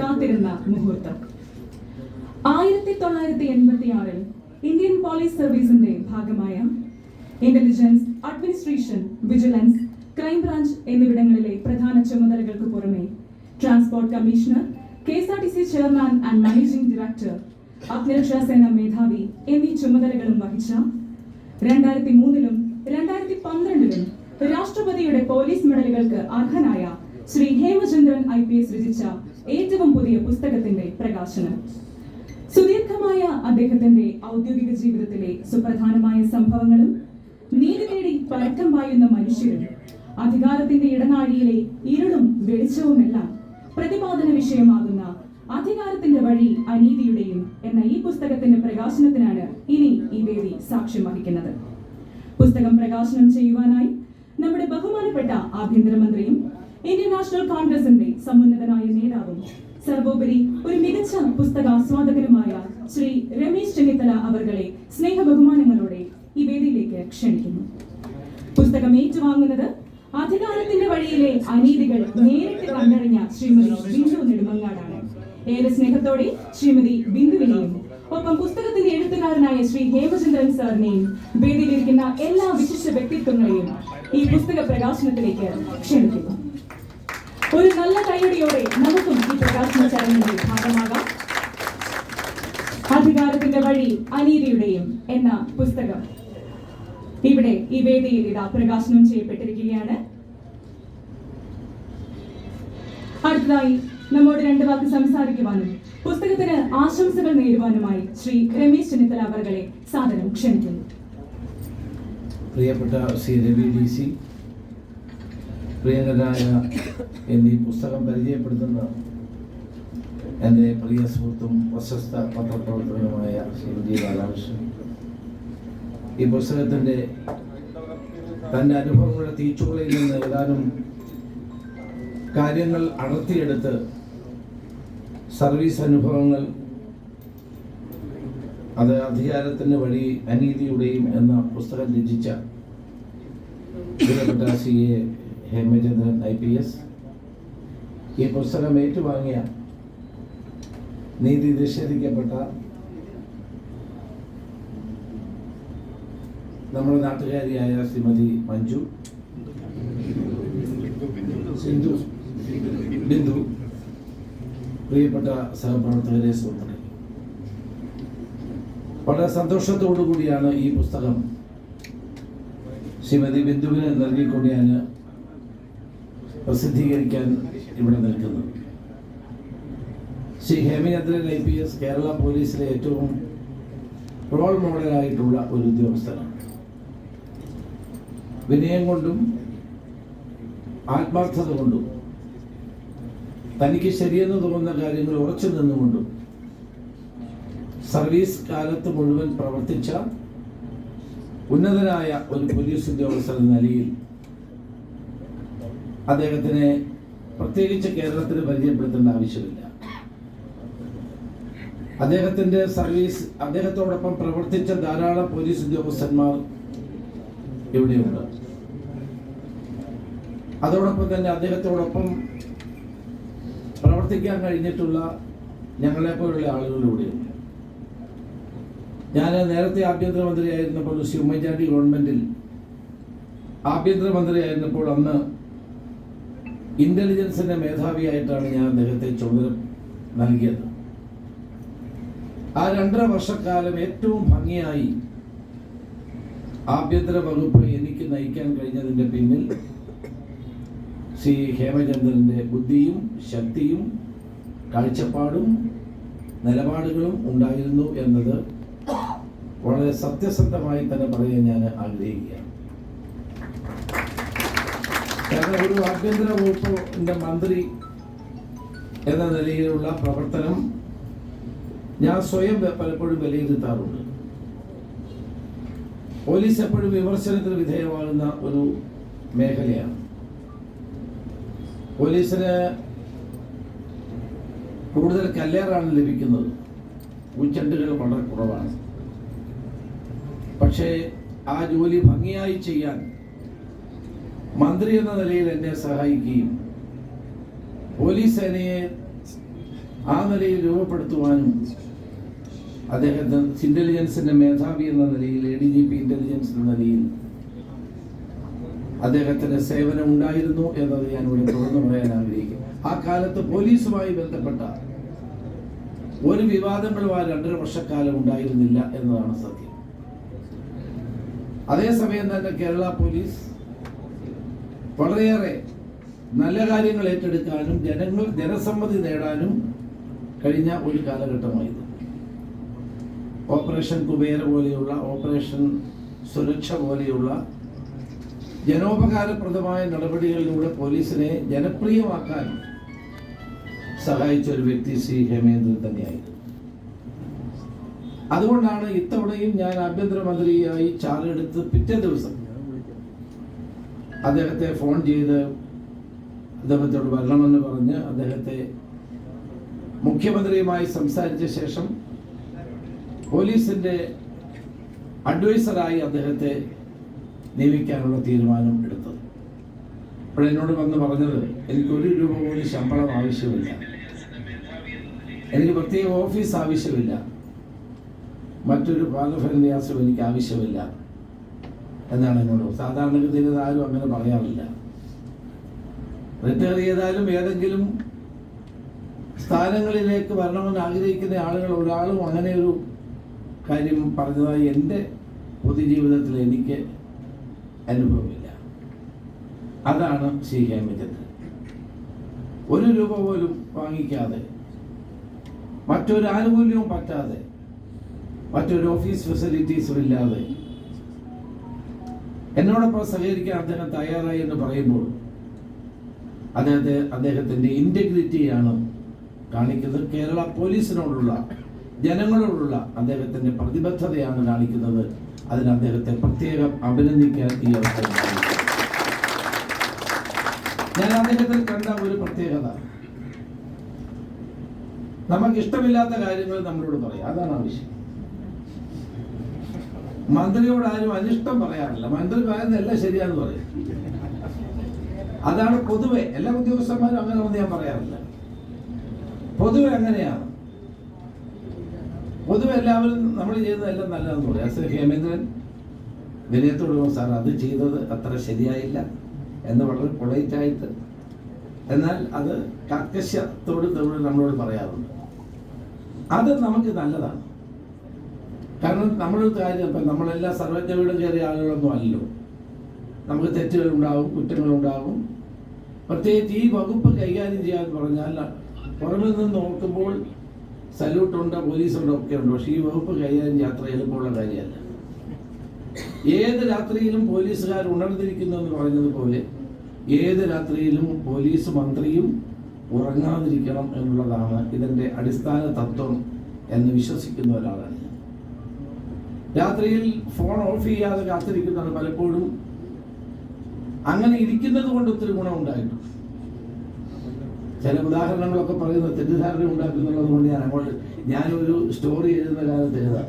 കാത്തിരുന്ന മുഹൂർത്തം 1986 Indian police സർവീസിന്റെ ഭാഗമായ ഇന്റലിജൻസ്, അഡ്മിനിസ്ട്രേഷൻ, വിജിലൻസ്, ക്രൈംബ്രാഞ്ച് എന്നിവിടങ്ങളിലെ പ്രധാന ചുമതലകൾക്ക് പുറമെ transport commissioner, KSRTC chairman and managing director, അഗ്നിരക്ഷാസേന മേധാവി എന്നീ ചുമതലകളും വഹിച്ച 2003-ലും 2012-ലും രാഷ്ട്രപതിയുടെ പോലീസ് മെഡലുകൾക്ക് അർഹനായ ശ്രീ ഹേമചന്ദ്രൻ IPS രചിച്ച ഏറ്റവും പുതിയ പുസ്തകത്തിന്റെ പ്രകാശനം. സുദീർഘമായ അദ്ദേഹത്തിന്റെ ഔദ്യോഗിക ജീവിതത്തിലെ സുപ്രധാനമായ സംഭവങ്ങളും നീതി നേടി പരക്കം പായുന്ന മനുഷ്യരും അധികാരത്തിന്റെ ഇടനാഴിയിലെ ഇരുളും വെളിച്ചവുമെല്ലാം പ്രതിപാദന വിഷയമാകുന്ന അധികാരത്തിന്റെ വഴി അനീതിയുടെയും എന്ന ഈ പുസ്തകത്തിന്റെ പ്രകാശനത്തിനാണ് ഇനി ഈ വേദി സാക്ഷ്യം വഹിക്കുന്നത്. പുസ്തകം പ്രകാശനം ചെയ്യുവാനായി നമ്മുടെ ബഹുമാനപ്പെട്ട ആഭ്യന്തരമന്ത്രിയും ഇന്ത്യൻ നാഷണൽ കോൺഗ്രസിന്റെ സമുന്നതനായ നേതാവും സർവോപരി ഒരു മികച്ച പുസ്തകാസ്വാദകനുമായ ശ്രീ രമേശ് ചെന്നിത്തല അവർകളെ സ്നേഹബഹുമാനങ്ങളോടെ ഈ വേദിയിലേക്ക് ക്ഷണിക്കുന്നു. പുസ്തകം ഏറ്റുവാങ്ങുന്നത് അധികാരത്തിന്റെ വഴിയിലെ അനീതികൾ നേരിട്ട് കണ്ടറിഞ്ഞ ശ്രീമതി ബിന്ദു നെടുമങ്ങാടാണ്. ഏറെ സ്നേഹത്തോടെ ശ്രീമതി ബിന്ദുവിനെയും ഒപ്പം പുസ്തകത്തിന്റെ എഴുത്തുകാരനായ ശ്രീ ഹേമചന്ദ്രൻ സാറിനെയും വേദിയിലിരിക്കുന്ന എല്ലാ വിശിഷ്ട വ്യക്തിത്വങ്ങളെയും ഈ പുസ്തക പ്രകാശനത്തിലേക്ക് ക്ഷണിക്കുന്നു. ഒരു നല്ല കൈയടിയോടെ നമുക്കും ഈ പ്രകാശന ചടങ്ങിന്റെ ഭാഗമാകാം. അധികാരത്തിന്റെ വഴി അനീതിയുടെയും എന്ന പുസ്തകം ഇവിടെ ഈ വേദിയിൽ ഇതാ പ്രകാശനം ചെയ്യപ്പെട്ടിരിക്കുകയാണ്. അടുത്തതായി നമ്മോട് രണ്ട് വാക്ക് സംസാരിക്കുവാനും പുസ്തകത്തിന് ആശംസകൾ നേരുവാനുമായി ശ്രീ രമേശ് ചെന്നിത്തല അവർകളെ സാദരം ക്ഷണിക്കുന്നു. പ്രിയപ്പെട്ട ശ്രീ രവി DC, പ്രിയങ്കരായ എന്നീ പുസ്തകം പരിചയപ്പെടുത്തുന്ന എൻ്റെ പ്രിയ സുഹൃത്തും പ്രശസ്ത പത്രപ്രവർത്തകനുമായ ശ്രീ ബാലകൃഷ്ണൻ, ഈ പുസ്തകത്തിൻ്റെ തൻ്റെ അനുഭവങ്ങളുടെ തീച്ചുളയിൽ നിന്ന് ഏതാനും കാര്യങ്ങൾ അടർത്തിയെടുത്ത് സർവീസ് അനുഭവങ്ങൾ, അത് അധികാരത്തിൻ്റെ വഴി അനീതിയുടെയും എന്ന പുസ്തകം രചിച്ച പ്രിയപ്പെട്ട ശ്രീ ഹേമചന്ദ്രൻ IPS, ഈ പുസ്തകം ഏറ്റുവാങ്ങിയ നീതി നിഷേധിക്കപ്പെട്ട നമ്മുടെ നാട്ടുകാരിയായ ശ്രീമതി മഞ്ജു, ബിന്ദു, പ്രിയപ്പെട്ട സഹപ്രവർത്തകരെ, സുഹൃത്തുക്കളെ, വളരെ സന്തോഷത്തോടു കൂടിയാണ് ഈ പുസ്തകം ശ്രീമതി ബിന്ദുവിന് നൽകിക്കൊണ്ട് ഞാൻ പ്രസിദ്ധീകരിക്കാൻ ഇവിടെ നിൽക്കുന്നത്. ശ്രീ ഹേമചന്ദ്രൻ IPS കേരള പോലീസിലെ ഏറ്റവും റോൾ മോഡലായിട്ടുള്ള ഒരു ഉദ്യോഗസ്ഥനാണ്. വിനയം കൊണ്ടും ആത്മാർത്ഥത കൊണ്ടും തനിക്ക് ശരിയെന്ന് തോന്നുന്ന കാര്യങ്ങൾ ഉറച്ചു നിന്നുകൊണ്ടും സർവീസ് കാലത്ത് മുഴുവൻ പ്രവർത്തിച്ച ഉന്നതനായ ഒരു പോലീസ് ഉദ്യോഗസ്ഥൻ എന്ന നിലയിൽ അദ്ദേഹത്തിനെ പ്രത്യേകിച്ച് കേരളത്തിന് പരിചയപ്പെടുത്തേണ്ട ആവശ്യമില്ല. അദ്ദേഹത്തിന്റെ സർവീസ്, അദ്ദേഹത്തോടൊപ്പം പ്രവർത്തിച്ച ധാരാളം പോലീസ് ഉദ്യോഗസ്ഥന്മാർ ഇവിടെയുണ്ട്. അതോടൊപ്പം തന്നെ അദ്ദേഹത്തോടൊപ്പം പ്രവർത്തിക്കാൻ കഴിഞ്ഞിട്ടുള്ള ഞങ്ങളെപ്പോലുള്ള ആളുകൾ ഇവിടെയുണ്ട്. ഞാൻ നേരത്തെ ആഭ്യന്തരമന്ത്രിയായിരുന്നപ്പോൾ ശ്രീ ഉമ്മൻചാണ്ടി ഗവൺമെന്റിൽ ആഭ്യന്തരമന്ത്രിയായിരുന്നപ്പോൾ അന്ന് ഇന്റലിജൻസിന്റെ മേധാവിയായിട്ടാണ് ഞാൻ അദ്ദേഹത്തെ ചുമതല നൽകിയത്. ആ 2.5 വർഷക്കാലം ഏറ്റവും ഭംഗിയായി ആഭ്യന്തര വകുപ്പ് എനിക്ക് നയിക്കാൻ കഴിഞ്ഞതിൻ്റെ പിന്നിൽ ശ്രീ ഹേമചന്ദ്രന്റെ ബുദ്ധിയും ശക്തിയും കാഴ്ചപ്പാടും നിലപാടുകളും ഉണ്ടായിരുന്നു എന്നത് വളരെ സത്യസന്ധമായി തന്നെ പറയാൻ ഞാൻ ആഗ്രഹിക്കുകയാണ്. കാരണം ഒരു ആഭ്യന്തര വകുപ്പിന്റെ മന്ത്രി എന്ന നിലയിലുള്ള പ്രവർത്തനം ഞാൻ സ്വയം പലപ്പോഴും വിലയിരുത്താറുണ്ട്. പോലീസ് എപ്പോഴും വിമർശനത്തിന് വിധേയമാകുന്ന ഒരു മേഖലയാണ്. പോലീസിന് കൂടുതൽ കല്ലേറാണ് ലഭിക്കുന്നത്, ഉച്ചണ്ടുകൾ വളരെ കുറവാണ്. പക്ഷേ ആ ജോലി ഭംഗിയായി ചെയ്യാൻ മന്ത്രി എന്ന നിലയിൽ എന്നെ സഹായിക്കുകയും പോലീസ് സേനയെ ആ നിലയിൽ രൂപപ്പെടുത്തുവാനും അദ്ദേഹത്തെ ഇന്റലിജൻസിന്റെ മേധാവി എന്ന നിലയിൽ ADGP ഇന്റലിജൻസ് എന്ന നിലയിൽ അദ്ദേഹത്തിന്റെ സേവനം ഉണ്ടായിരുന്നു എന്നത് ഞാൻ ഇവിടെ തുറന്നു പറയാൻ ആഗ്രഹിക്കുന്നു. ആ കാലത്ത് പോലീസുമായി ബന്ധപ്പെട്ട ഒരു വിവാദങ്ങളും ആ 2.5 വർഷക്കാലം ഉണ്ടായിരുന്നില്ല എന്നതാണ് സത്യം. അതേസമയം തന്നെ കേരള പോലീസ് വളരെയേറെ നല്ല കാര്യങ്ങൾ ഏറ്റെടുക്കാനും ജനസമ്മതി നേടാനും കഴിഞ്ഞ ഒരു കാലഘട്ടമായിരുന്നു. ഓപ്പറേഷൻ കുബേര പോലെയുള്ള, ഓപ്പറേഷൻ സുരക്ഷ പോലെയുള്ള ജനോപകാരപ്രദമായ നടപടികളിലൂടെ പോലീസിനെ ജനപ്രിയമാക്കാൻ സഹായിച്ച ഒരു വ്യക്തി ശ്രീ ഹേമേന്ദ്രൻ തന്നെയായിരുന്നു. അതുകൊണ്ടാണ് ഇത്തവണയും ഞാൻ ആഭ്യന്തരമന്ത്രിയായി ചാർജെടുത്ത് പിറ്റേ ദിവസം അദ്ദേഹത്തെ ഫോൺ ചെയ്ത് അദ്ദേഹത്തോട് വരണമെന്ന് പറഞ്ഞ് അദ്ദേഹത്തെ മുഖ്യമന്ത്രിയുമായി സംസാരിച്ച ശേഷം പോലീസിന്റെ അഡ്വൈസറായി അദ്ദേഹത്തെ നിയമിക്കാനുള്ള തീരുമാനം എടുത്തത്. അപ്പോൾ എന്നോട് വന്ന് പറഞ്ഞത്, എനിക്ക് 1 രൂപ പോലും ശമ്പളം ആവശ്യമില്ല, എനിക്ക് പ്രത്യേക ഓഫീസ് ആവശ്യമില്ല, മറ്റൊരു പാലഭരന്യാസം എനിക്ക് ആവശ്യമില്ല എന്നാണ് എന്നോട്. സാധാരണഗതിയിൽ ആരും അങ്ങനെ പറയാറില്ല. റിട്ടയർ ചെയ്താലും ഏതെങ്കിലും സ്ഥാനങ്ങളിലേക്ക് വരണമെന്ന് ആഗ്രഹിക്കുന്ന ആളുകൾ ഒരാളും അങ്ങനെ ഒരു കാര്യം പറഞ്ഞതായി എൻ്റെ പൊതുജീവിതത്തിൽ എനിക്ക് അനുഭവമില്ല. അതാണ് ശ്രീ ഹേമചന്ദ്രൻ. 1 രൂപ പോലും വാങ്ങിക്കാതെ, മറ്റൊരു ആനുകൂല്യവും പറ്റാതെ, മറ്റൊരു ഓഫീസ് ഫെസിലിറ്റീസും ഇല്ലാതെ എന്നോടൊപ്പം സഹകരിക്കാൻ അദ്ദേഹം തയ്യാറായി എന്ന് പറയുമ്പോൾ അദ്ദേഹത്തിൻ്റെ ഇൻറ്റഗ്രിറ്റിയാണ് കാണിക്കുന്നത്. കേരള പോലീസിനോടുള്ള, ജനങ്ങളോടുള്ള അദ്ദേഹത്തിൻ്റെ പ്രതിബദ്ധതയാണ് കാണിക്കുന്നത്. അതിന് അദ്ദേഹത്തെ പ്രത്യേകം അഭിനന്ദിക്കാൻ ഈ അവസരം. ഞാൻ അദ്ദേഹത്തിൽ കണ്ട ഒരു പ്രത്യേകത, നമുക്കിഷ്ടമില്ലാത്ത കാര്യങ്ങൾ നമ്മളോട് പറയാം, അതാണ് ആവശ്യം. മന്ത്രിയോട് ആരും അനിഷ്ടം പറയാറില്ല. മന്ത്രി പറയുന്നതെല്ലാം ശരിയാണെന്ന് പറയും. അതാണ് പൊതുവെ. എല്ലാ ഉദ്യോഗസ്ഥന്മാരും അങ്ങനെ ഒന്നും ഞാൻ പറയാറില്ല. പൊതുവെ അങ്ങനെയാണ്. പൊതുവെ എല്ലാവരും നമ്മൾ ചെയ്യുന്നതെല്ലാം നല്ലതെന്ന് പറയും. ശ്രീ ഹേമേന്ദ്രൻ വിനയത്തോട് സാർ അത് ചെയ്തത് അത്ര ശരിയായില്ല എന്ന് വളരെ പൊളൈറ്റായിട്ട്, എന്നാൽ അത് കാർക്കശ്യത്തോട് നമ്മളോട് പറയാറുണ്ട്. അത് നമുക്ക് നല്ലതാണ്. കാരണം നമ്മളൊരു കാര്യം, ഇപ്പം നമ്മളെല്ലാം സർവജ്ഞ വീടും കയറിയ ആളുകളൊന്നും അല്ലല്ലോ. നമുക്ക് തെറ്റുകളുണ്ടാവും, കുറ്റങ്ങളുണ്ടാവും. പ്രത്യേകിച്ച് ഈ വകുപ്പ് കൈകാര്യം ചെയ്യാന്ന് പറഞ്ഞാൽ പുറമെ നിന്ന് നോക്കുമ്പോൾ സല്യൂട്ടുണ്ട്, പോലീസുണ്ട്, ഒക്കെ ഉണ്ട്. പക്ഷേ ഈ വകുപ്പ് കൈകാര്യം ചെയ്യാൻ അത്ര എളുപ്പമുള്ള കാര്യമല്ല. ഏത് രാത്രിയിലും പോലീസുകാർ ഉണർന്നിരിക്കുന്നു എന്ന് പറഞ്ഞതുപോലെ ഏത് രാത്രിയിലും പോലീസ് മന്ത്രിയും ഉറങ്ങാതിരിക്കണം എന്നുള്ളതാണ് ഇതിൻ്റെ അടിസ്ഥാന തത്വം എന്ന് വിശ്വസിക്കുന്ന ഒരാളാണ്. രാത്രിയിൽ ഫോൺ ഓഫ് ചെയ്യാതെ കാത്തിരിക്കുന്നതാണ് പലപ്പോഴും. അങ്ങനെ ഇരിക്കുന്നത് കൊണ്ട് ഒത്തിരി ഗുണമുണ്ടായിട്ടുണ്ട്. ചില ഉദാഹരണങ്ങളൊക്കെ പറയുന്നത് തെറ്റിദ്ധാരണ ഉണ്ടാക്കുന്നുള്ളത് കൊണ്ട് ഞാനൊരു സ്റ്റോറി എഴുതുന്ന കാലത്ത് എഴുതാം.